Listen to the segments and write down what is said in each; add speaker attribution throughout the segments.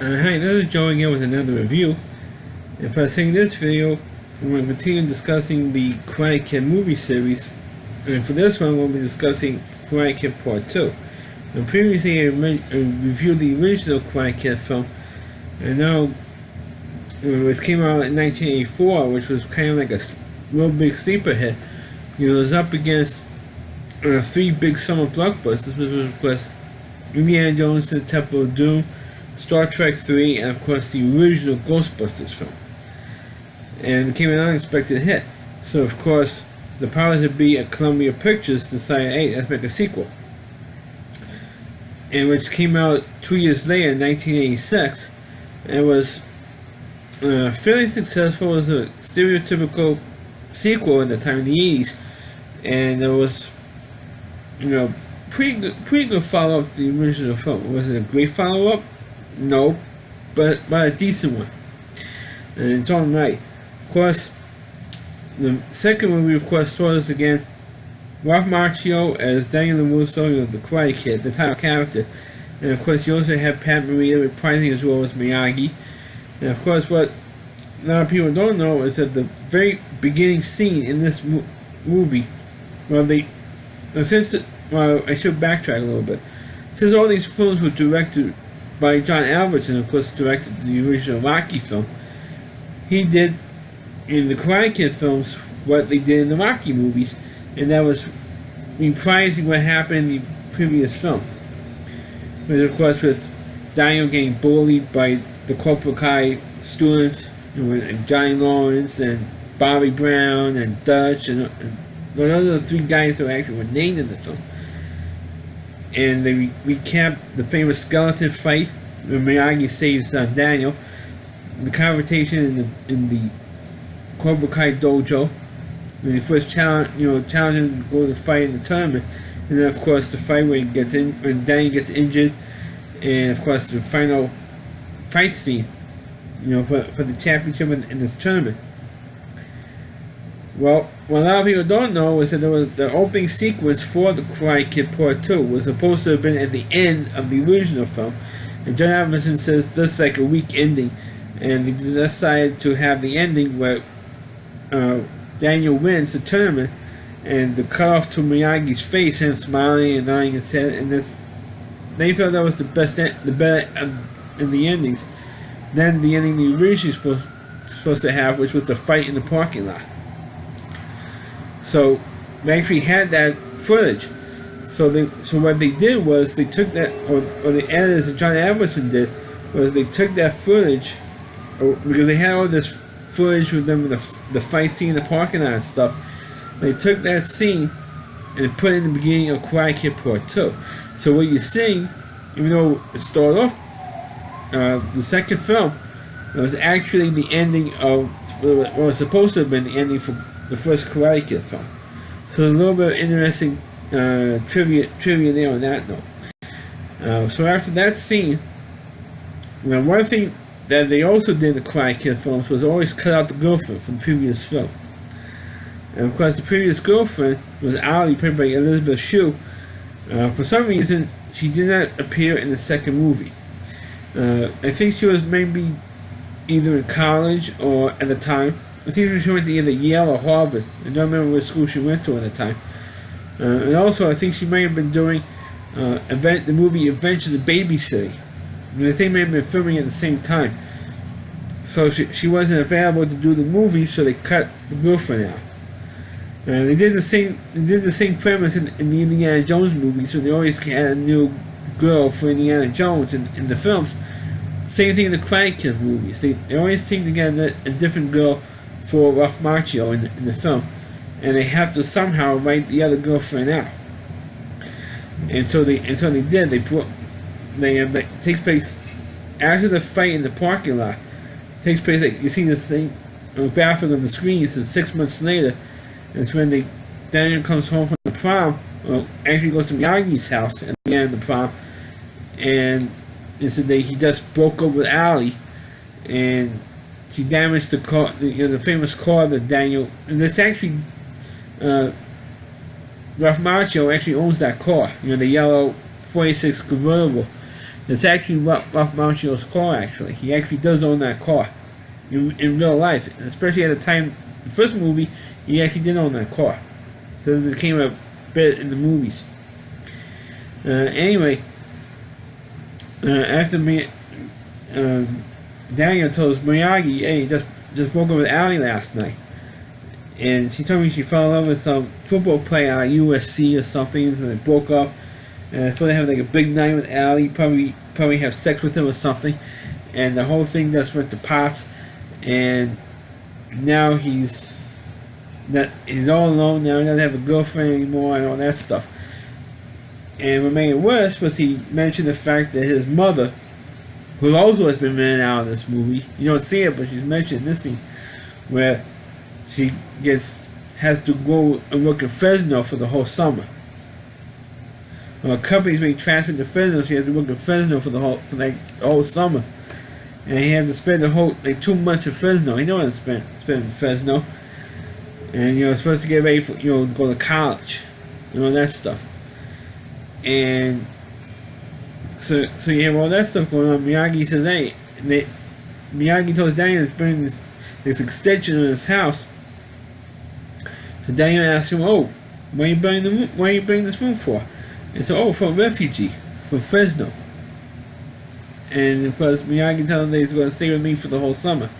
Speaker 1: Hi, this is Joe again with another review. And for seeing this video, I'm going to continue discussing the Karate Kid movie series. And for this one, we'll be discussing Karate Kid Part 2. And previously, I reviewed the original Karate Kid film. And now, it came out in 1984, which was kind of like a real big sleeper hit. It was up against three big summer blockbusters, which was Indiana Jones and the Temple of Doom, Star Trek 3, and of course the original Ghostbusters film. And it became an unexpected hit. So of course, the powers that be at Columbia Pictures decided, hey, let's make a sequel. And which came out 2 years later in 1986. And it was fairly successful. It was a stereotypical sequel in the time in the 80s. And it was, pretty good follow-up to the original film. Was it a great follow-up? No, but a decent one. And it's all right. Of course, the second movie, of course, stars again Ralph Macchio as Daniel LaRusso, the Karate Kid, the title character. And of course, you also have Pat Morita reprising as well as Miyagi. And of course, what a lot of people don't know is that the very beginning scene in this movie, I should backtrack a little bit. Since all these films were directed by John Alvarez, of course, directed the original Rocky film, he did in the Karate Kid films what they did in the Rocky movies, and that was reprising what happened in the previous film. But of course, with Daniel getting bullied by the Cobra Kai students, and Johnny Lawrence and Bobby Brown and Dutch, and those are the three guys that actually were named in the film. And they recapped the famous skeleton fight where Miyagi saves Daniel, the confrontation in the Cobra Kai dojo, when he first challenged him to go to fight in the tournament, and then of course the fight when Daniel gets injured, and of course the final fight scene, for the championship in this tournament. Well, what a lot of people don't know is that there was the opening sequence for the Karate Kid Part 2 was supposed to have been at the end of the original film, and John Avildsen says that's like a weak ending, and they decided to have the ending where Daniel wins the tournament, and the cut off to Miyagi's face, him smiling and nodding his head, and they felt that was the better of the endings. Then the ending they originally supposed to have, which was the fight in the parking lot. So they actually had that footage. So what they did was they took that, or the editors that John Avildsen did, was they took that footage, because they had all this footage with them in the fight scene in the parking lot and stuff. They took that scene and put it in the beginning of Karate Kid Part 2. So what you're seeing, even though it started off, the second film, it was actually the ending of, what was supposed to have been the ending for the first Karate Kid film. So there's a little bit of interesting trivia there on that note. So after that scene, one thing that they also did in the Karate Kid films was always cut out the girlfriend from the previous film. And of course, the previous girlfriend was Ali, played by Elizabeth Shue. For some reason, she did not appear in the second movie. I think she was maybe either in college or at the time. I think she went to either Yale or Harvard. I don't remember what school she went to at the time. And also, I think she may have been doing the movie Adventures of Babysitting. I think they may have been filming at the same time. So she wasn't available to do the movie, so they cut the girlfriend out. They did the same premise in the Indiana Jones movies, so they always had a new girl for Indiana Jones in the films. Same thing in the Karate Kid movies. They always seem to get a different girl for Ralph Macchio in the film, and they have to somehow write the other girlfriend out. And so they did. It takes place after the fight in the parking lot. It takes place, like you see this thing graphic on the screen. It says 6 months later. And it's when Daniel comes home from the prom. Well, actually goes to Miyagi's house at the end of the prom, and it's the day he just broke up with Ali, and she damaged the car, the famous car that Daniel, and it's actually Ralph Macchio actually owns that car, the yellow 46 convertible. It's actually Ralph Macchio's car. Actually, he actually does own that car in real life, especially at the time. The first movie, he actually did own that car. So it became a bit in the movies. Anyway, after me, Daniel tells Miyagi, "Hey, just broke up with Allie last night," and she told me she fell in love with some football player at USC or something, so they broke up. And I supposed to have like a big night with Allie, probably have sex with him or something, and the whole thing just went to pots, and now he's all alone now. He doesn't have a girlfriend anymore and all that stuff. And what made it worse was he mentioned the fact that his mother, who also has been in and out of this movie, you don't see it, but she's mentioned in this scene, where she has to go and work in Fresno for the whole summer. Well, a company's being transferred to Fresno, she has to work in Fresno for the whole summer. And he had to spend the whole 2 months in Fresno. He don't want to spend in Fresno. And supposed to get ready for go to college. All that stuff. And so you have all that stuff going on. Miyagi says, hey, Miyagi tells Daniel to bring this extension on his house. So Daniel asks him, oh, why are you bringing this room for? And so, oh, for a refugee from Fresno. And of course, Miyagi tells him that he's going to stay with me for the whole summer.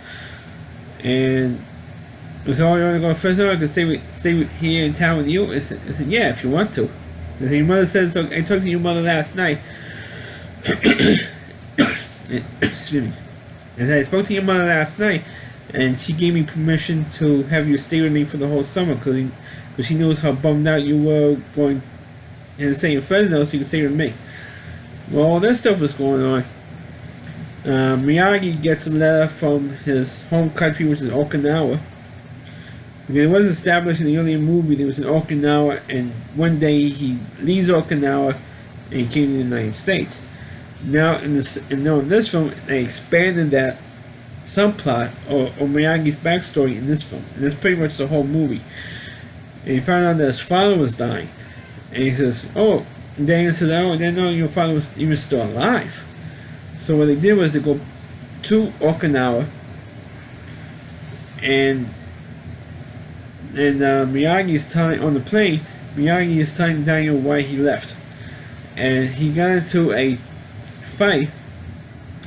Speaker 1: And so, oh, you want to go to Fresno? I can stay here in town with you? I said, yeah, if you want to. And so your mother said, so I talked to your mother last night. Excuse me. And I spoke to your mother last night, and she gave me permission to have you stay with me for the whole summer, because she knows how bummed out you were going and stay in Fresno, so you can stay with me. Well, all this stuff was going on. Miyagi gets a letter from his home country, which is Okinawa. Because it was established in the earlier movie that it was in Okinawa, and one day he leaves Okinawa and he came to the United States. Now in this film, they expanded that subplot or Miyagi's backstory in this film, and that's pretty much the whole movie. And he found out that his father was dying. And he says, oh, and Daniel says, oh, I didn't know your father was even still alive. So what they did was they go to Okinawa, and Miyagi is telling, on the plane, Miyagi is telling Daniel why he left. And he got into a fight,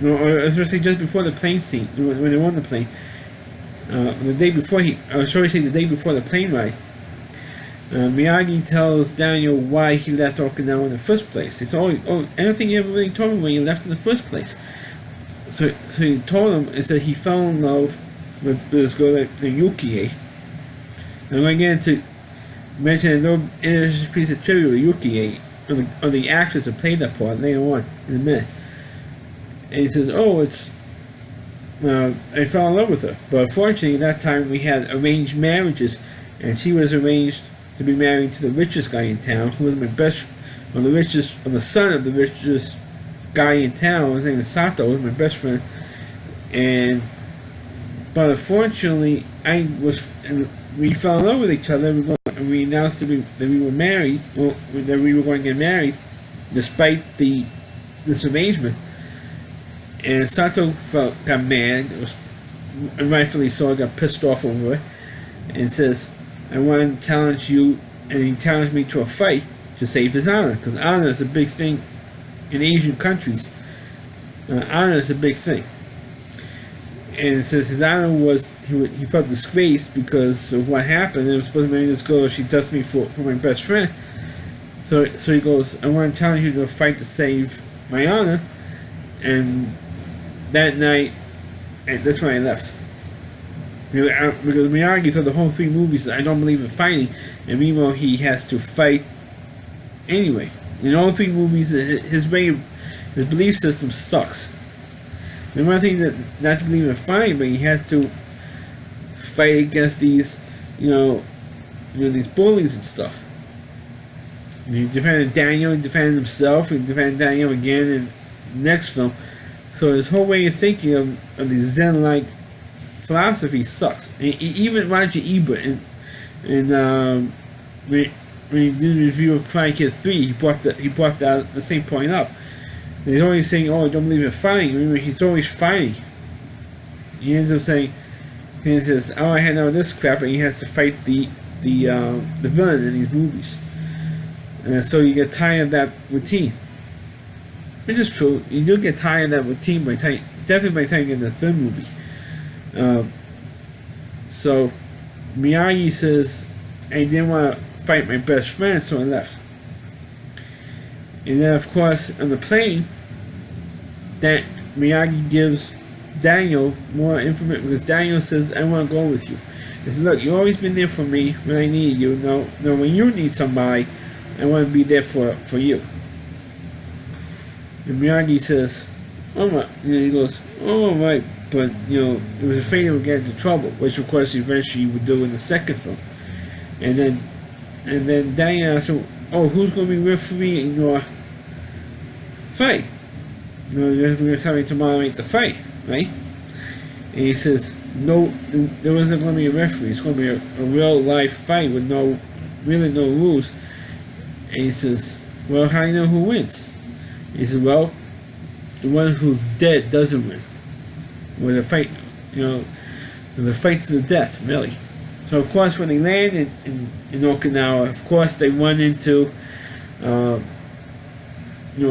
Speaker 1: or especially just before the plane scene, when they were on the plane, the day before the day before the plane ride. Miyagi tells Daniel why he left Okinawa in the first place. He said, oh, I don't think you ever really told me why you left in the first place. So he told him is that he fell in love with this girl named Yukie. And I'm going to get into mention a little interesting piece of trivia with Yukie, or the actress that played that part later on in a minute. And he says, oh, I fell in love with her. But unfortunately, at that time we had arranged marriages, and she was arranged to be married to the richest guy in town, who was the son of the richest guy in town. His name is Sato, was my best friend. But unfortunately, we fell in love with each other, and we announced that we were married, or that we were going to get married, despite this arrangement. And Sato got mad, and rightfully so, got pissed off over it, and says, I want to challenge you, and he challenged me to a fight to save his honor, because honor is a big thing in Asian countries. Honor is a big thing. And it says his honor was, he felt disgraced because of what happened. It was supposed to be this girl, she touched me for my best friend. So he goes, I want to challenge you to a fight to save my honor. And that night, and that's when I left. Because Miyagi through the whole 3 movies, I don't believe in fighting, and meanwhile he has to fight anyway. In all 3 movies, his belief system sucks. And one thing that not to believe in fighting, but he has to fight against these, these bullies and stuff. And he defended Daniel, he defended himself, he defended Daniel again in the next film. So his whole way of thinking of the Zen-like philosophy sucks. And even Roger Ebert, when he did a review of Karate Kid 3, he brought the same point up. He's always saying, "Oh, I don't believe in fighting." Remember, he's always fighting. He ends up saying, he says, "Oh, I had none of this crap," and he has to fight the villain in these movies. And so you get tired of that routine. Which is true. You do get tired of that routine definitely by the time you get in the third movie. So Miyagi says, "I didn't want to fight my best friend, so I left." And then, of course, on the plane, that Miyagi gives Daniel more information because Daniel says, "I want to go with you." He says, "Look, you've always been there for me when I need you. Now when you need somebody, I want to be there for you." And Miyagi says, "Oh my," he goes, "Oh right, but he was afraid he would get into trouble," which of course eventually he would do in the second film. And then Daniel asks him, "Oh, who's going to be referee in your fight? We're going to tell me tomorrow night the fight, right?" And he says, "No, there wasn't going to be a referee. It's going to be a real life fight with no rules." And he says, "Well, how do you know who wins?" He says, "Well, the one who's dead doesn't win. With a fight, with a fight to the death, really." So of course, when they land in Okinawa, of course they run into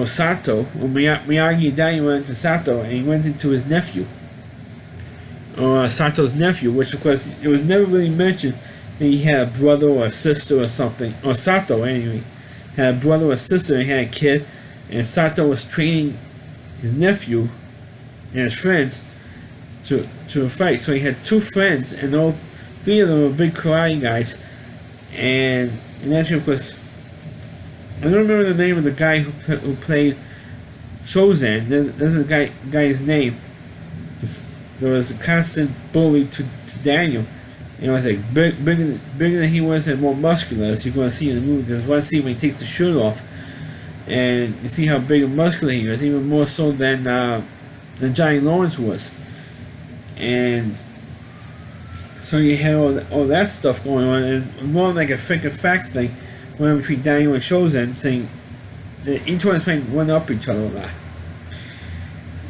Speaker 1: Sato. Well, Miyagi and Daniel went into Sato, and he went into his nephew, or Sato's nephew, which of course it was never really mentioned that he had a brother or a sister or something, or Sato anyway had a brother or sister and had a kid, and Sato was training his nephew and his friends to fight. So he had two friends, and all three of them were big karate guys. And actually, of course, I don't remember the name of the guy who played Shozan. There's the guy's name. There was a constant bully to Daniel. It was like bigger than he was and more muscular, as you're going to see in the movie. There's one scene when he takes the shirt off, and you see how big and muscular he was, even more so than Johnny Lawrence was. And so you had all that stuff going on, and more like a fake fact thing going on between Daniel and Shozan, saying that each one is trying to run up each other a lot.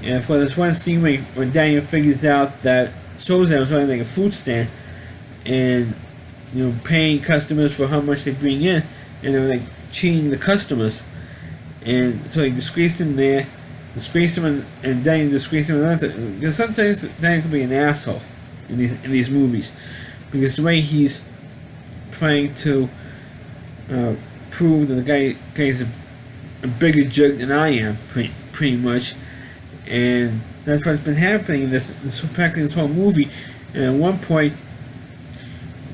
Speaker 1: And of course, there's one scene when Daniel figures out that Shozan was running like a food stand, and paying customers for how much they bring in, and they were like cheating the customers, and so they disgraced him there, and Daniel disgraced him another. Because sometimes Daniel can be an asshole in these movies, because the way he's trying to prove that the guy's a bigger jerk than I am, pretty much, and that's what's been happening in this whole movie. And at one point,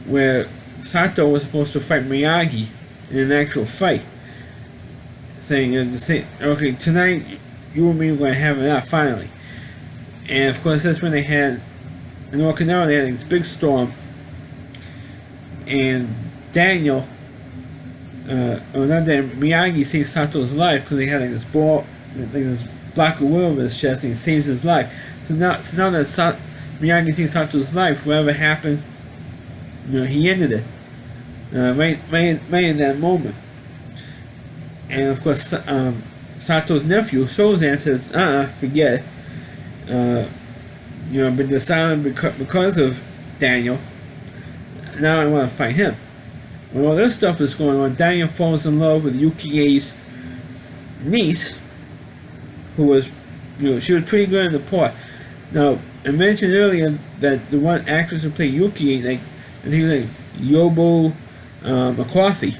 Speaker 1: where Sato was supposed to fight Miyagi in an actual fight, saying, "Okay, tonight you and me are going to have it out finally." And of course, that's when they had in Okinawa, they had this big storm, and Daniel, Miyagi saves Sato's life because they had like this ball, like this block of wood over his chest, and he saves his life. So now that Miyagi saves Sato's life, whatever happened, he ended it right in that moment. And of course, Sato's nephew Shozan says, "Forget it. I've been decided because of Daniel. Now I want to fight him." When all this stuff is going on, Daniel falls in love with Yukiei's niece, who was, she was pretty good in the part. Now, I mentioned earlier that the one actress who played Yukiei, I think was like Yobo McCarthy.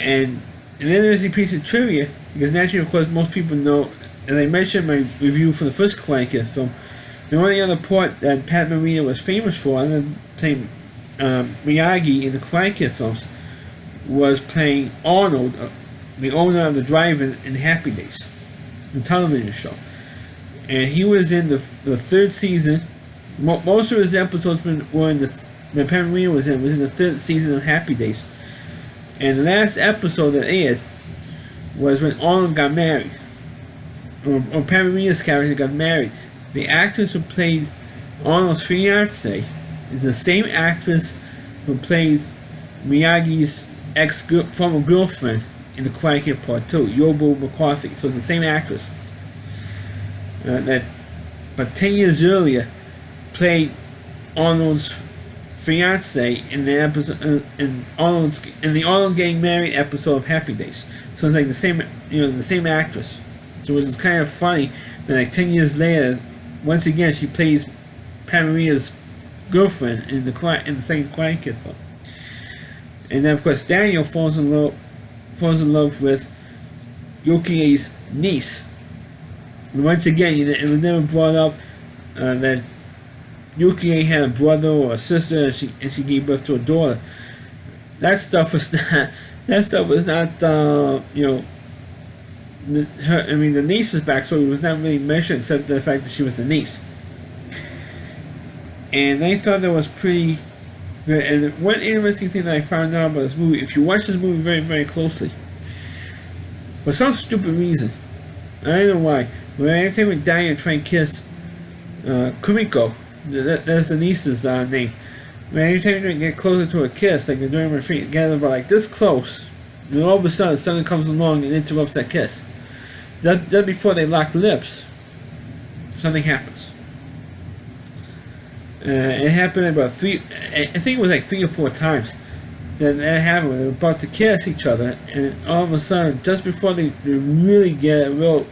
Speaker 1: And then there's a piece of trivia, because naturally, of course, most people know, as I mentioned in my review for the first Karate Kid film, the only other part that Pat Morita was famous for, other than playing Miyagi in the Karate Kid films, was playing Arnold, the owner of the drive-in in Happy Days, the television show. And he was in the third season. Most of his episodes were in that Pat Morita was in the third season of Happy Days. And the last episode that aired was when Arnold got married, or Pat Morita's character got married. The actress who played Arnold's fiancée is the same actress who plays Miyagi's former girlfriend in the Karate Kid Part 2, Yobo McCarthy. So it's the same actress. But 10 years earlier, played Arnold's fiance in the episode in the Arnold Getting Married episode of Happy Days. So it's like the same actress. So it was kind of funny that like 10 years later, once again she plays Pat Maria's girlfriend in the second Karate Kid film. And then of course Daniel falls in love with Yuki's niece. And once again, it was never brought up that Yuki had a brother or a sister, and she gave birth to a daughter. That stuff was not. The niece's backstory was not really mentioned except the fact that she was the niece. And I thought that was pretty good. And one interesting thing that I found out about this movie, if you watch this movie very, very closely, for some stupid reason, I don't know why, but every time Daniel try and kiss Kumiko, that's the niece's name. When every time they get closer to a kiss, like they're doing my feet together, but like this close, and all of a sudden something comes along and interrupts that kiss. Just before they lock lips, something happens. It happened about I think it was like 3 or 4 times that happened when they were about to kiss each other, and all of a sudden, just before they really get a real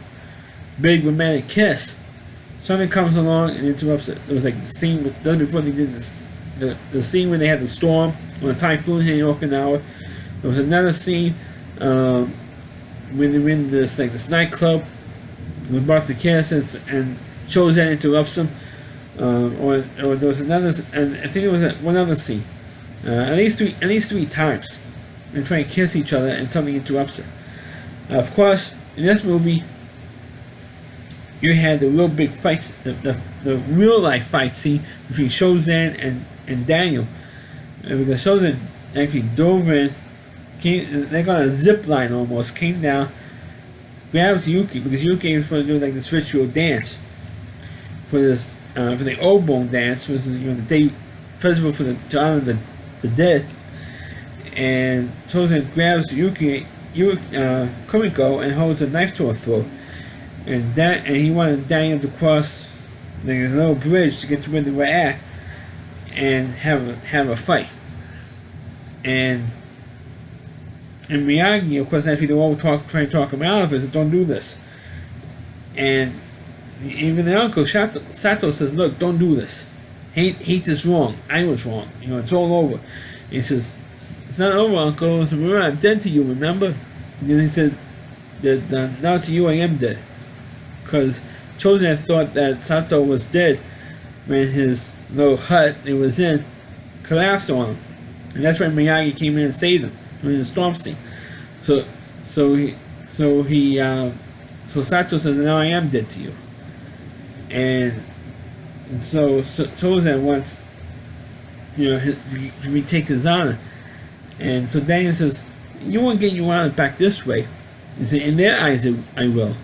Speaker 1: big romantic kiss, something comes along and interrupts it. It was like the scene just before they did this, the scene when they had the storm when a typhoon hit Okinawa. There was another scene when they were in this nightclub, they're about to kiss, and Chozen interrupts them. Or there was another, and I think there was one other scene, at least three times, they're trying to kiss each other and something interrupts it. Of course, in this movie, you had the real big fights, the real life fight scene between Chozen and Daniel, because Chozen actually dove in, they got a zip line almost, came down, grabs Yuki, because Yuki was supposed to do like this ritual dance for this. For the Obon dance, was the day festival to honor the dead, and Chozen grabs Kumiko and holds a knife to her throat, and he wanted Daniel to cross like a little bridge to get to where they were at and have a fight, and Miyagi, of course, actually they all try to talk him out of it, said, don't do this, and even the uncle Sato says, "Look, don't do this. Hate this wrong. I was wrong. It's all over." He says, "It's not over, Uncle. Remember, I'm dead to you. Remember?" And he said, "That now to you I am dead." Because Chozen thought that Sato was dead when his little hut he was in collapsed on him, and that's when Miyagi came in and saved him during the storm scene. So Sato says, "Now I am dead to you." And so Chozen wants, to retake his honor. And so Daniel says, "You won't get your honor back this way." He said, "In their eyes, I will.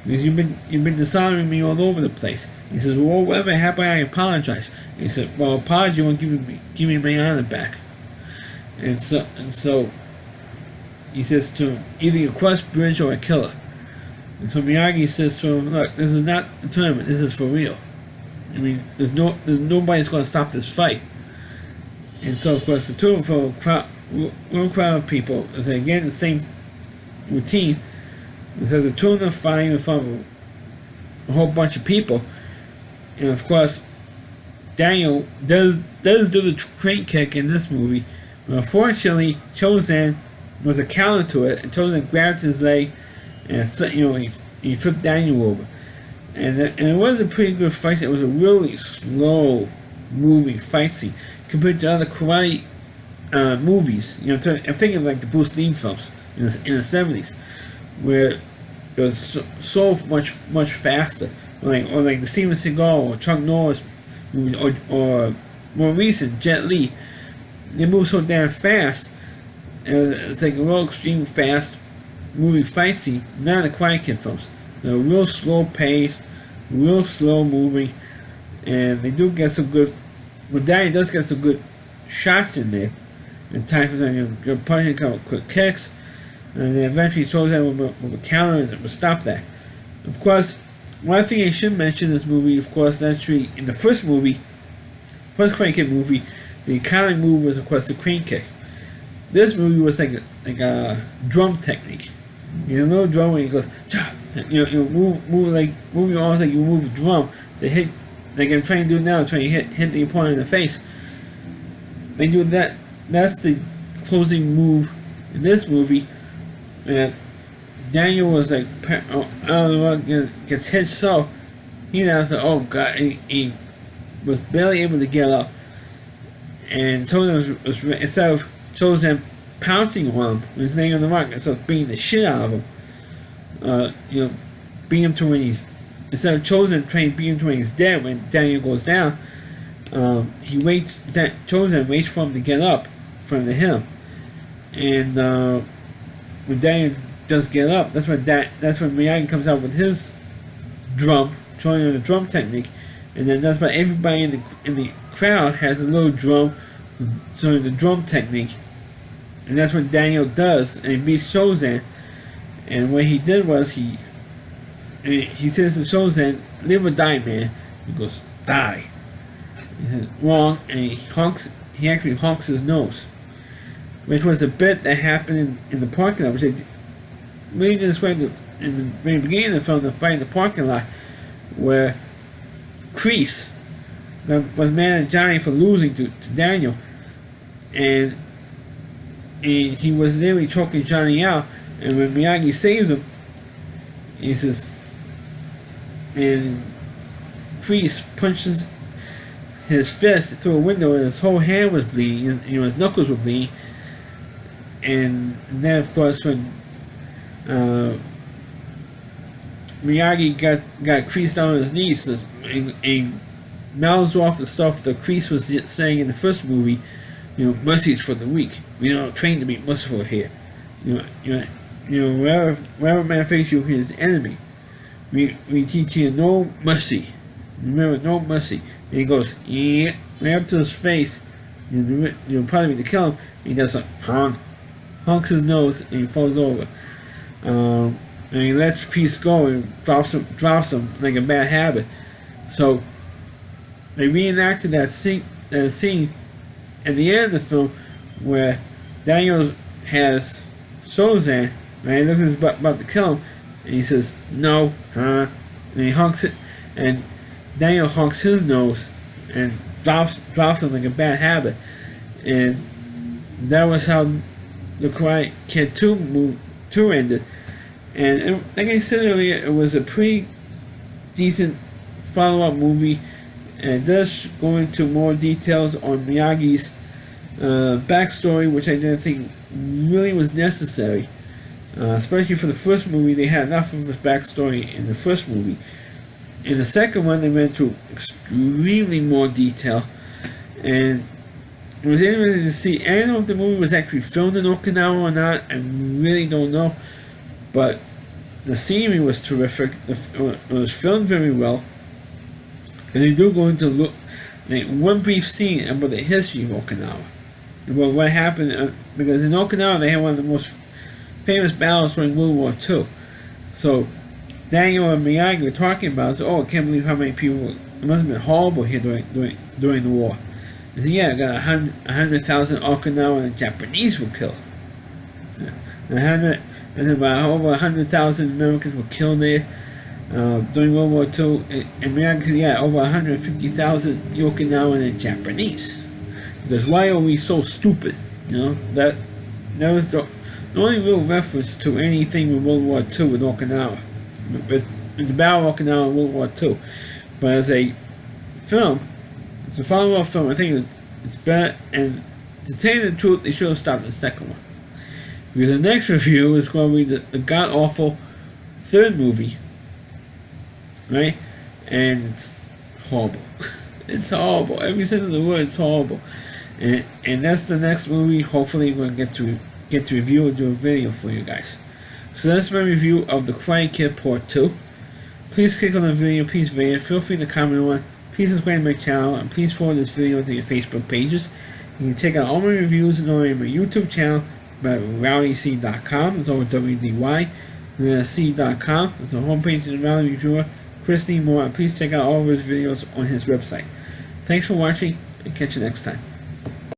Speaker 1: Because you've been dishonoring me all over the place." He says, "Well, whatever happened, I apologize." He said, "Well, apology won't give me my honor back." And so he says to him, "Either you cross bridge or I kill her." And so Miyagi says to him, "Look, this is not a tournament. This is for real. I mean, there's nobody's going to stop this fight." And so, of course, the two of them, real crowd of people, is again the same routine. It says the two of them fighting in front of a whole bunch of people, and of course, Daniel does do the crane kick in this movie, but unfortunately, Chozen was a counter to it, and Chozen grabbed his leg. And he flipped Daniel over, and it was a pretty good fight. It was a really slow moving fight scene compared to other karate movies. I'm thinking of like the Bruce Lee films in the 70s, where it was so much faster, or like the Steven Seagal or Chuck Norris movies, or more recent Jet Li. They move so damn fast. It's like a real extreme fast movie fight scene. None of the Karate Kid films. They're real slow paced, real slow moving, and they do get some good. Well, Danny does get some good shots in there, and times you're punching a couple quick kicks, and then eventually Chozen with a counter and would stop that. Of course, one thing I should mention in this movie, of course, naturally, in the first movie, first Crane Kick movie, the countering move was, of course, the crane kick. This movie was like a drum technique. You know, drum when he goes, cha, move your arms like you move a drum to hit, like I'm trying to do now, trying to hit the opponent in the face. They do that. That's the closing move in this movie. And Daniel was like, I don't know what gets hit, so he now said, oh god, he was barely able to get up. And Chozen was instead of Chozen pouncing on him, was laying on the rock, instead of beating the shit out of him. Beat him to when he's, instead of Chozen trying to beat him to when he's dead, when Daniel goes down, Chozen waits for him to get up in front of him. And when Daniel does get up, that's when Miyagi comes out with his drum, showing him the drum technique, and then that's why everybody in the crowd has a little drum, showing the drum technique, and that's what Daniel does, and he beats Chozen. And what he did was he says to Chozen, "Live or die, man." He goes, "Die." He says, "Wrong," and he actually honks his nose, which was a bit that happened in the parking lot, which they really described in the very beginning of the film, the fight in the parking lot, where Kreese was mad at Johnny for losing to Daniel, and he was literally choking Johnny out, and when Miyagi saves him, he says, and Kreese punches his fist through a window, and his whole hand was bleeding, his knuckles were bleeding. And then, of course, when Miyagi got Kreese down on his knees, and mouths off the stuff that Kreese was saying in the first movie, mercy is for the weak. We don't train to be merciful here. Wherever man faces you, he is enemy. We teach you no mercy. Remember, no mercy. And he goes, yeah, right up to his face. Probably to kill him. And he does like, honks his nose, and he falls over. And he lets Kreese go and drops him like a bad habit. So they reenacted that scene at the end of the film where Daniel has Chozen, right? He looks at his butt, about to kill him, and he says, "No, and he honks it, and Daniel honks his nose and drops him like a bad habit. And that was how the Karate Kid 2 ended. And like I said earlier, it was a pretty decent follow-up movie, and it does go into more details on Miyagi's backstory, which I didn't think really was necessary. Especially for the first movie, they had enough of his backstory in the first movie. In the second one, they went into extremely more detail, and it was interesting to see. I don't know if the movie was actually filmed in Okinawa or not. I really don't know, but the scenery was terrific. It was filmed very well, and they do go into one brief scene about the history of Okinawa, about what happened. Because in Okinawa, they had one of the most famous battles during World War II. So Daniel and Miyagi were talking about, so, I can't believe how many people, it must have been horrible here during the war. They said, yeah, I got 100,000 Okinawan Japanese were killed. And about over 100,000 Americans were killed there during World War II. And Miyagi said, yeah, over 150,000 Okinawan and Japanese. Because why are we so stupid? That was the only real reference to anything with World War II with Okinawa. With the Battle of Okinawa in World War II. But as a film, it's a follow-up film. I think it's better, and to tell you the truth, they should have stopped the second one. Because the next review is going to be the god-awful third movie, right? And it's horrible. It's horrible. Every sense of the word, it's horrible. And that's the next movie. Hopefully, we're going to get to review and do a video for you guys. So that's my review of The Karate Kid Part 2. Please click on the video, please rate it, feel free to comment on it, please subscribe to my channel, and please forward this video to your Facebook pages. You can check out all my reviews and all my YouTube channel, But RowdyC.com is over WDY. And then C.com is the homepage of the Rowdy Reviewer, Chris D. Moore. And please check out all of his videos on his website. Thanks for watching, and catch you next time.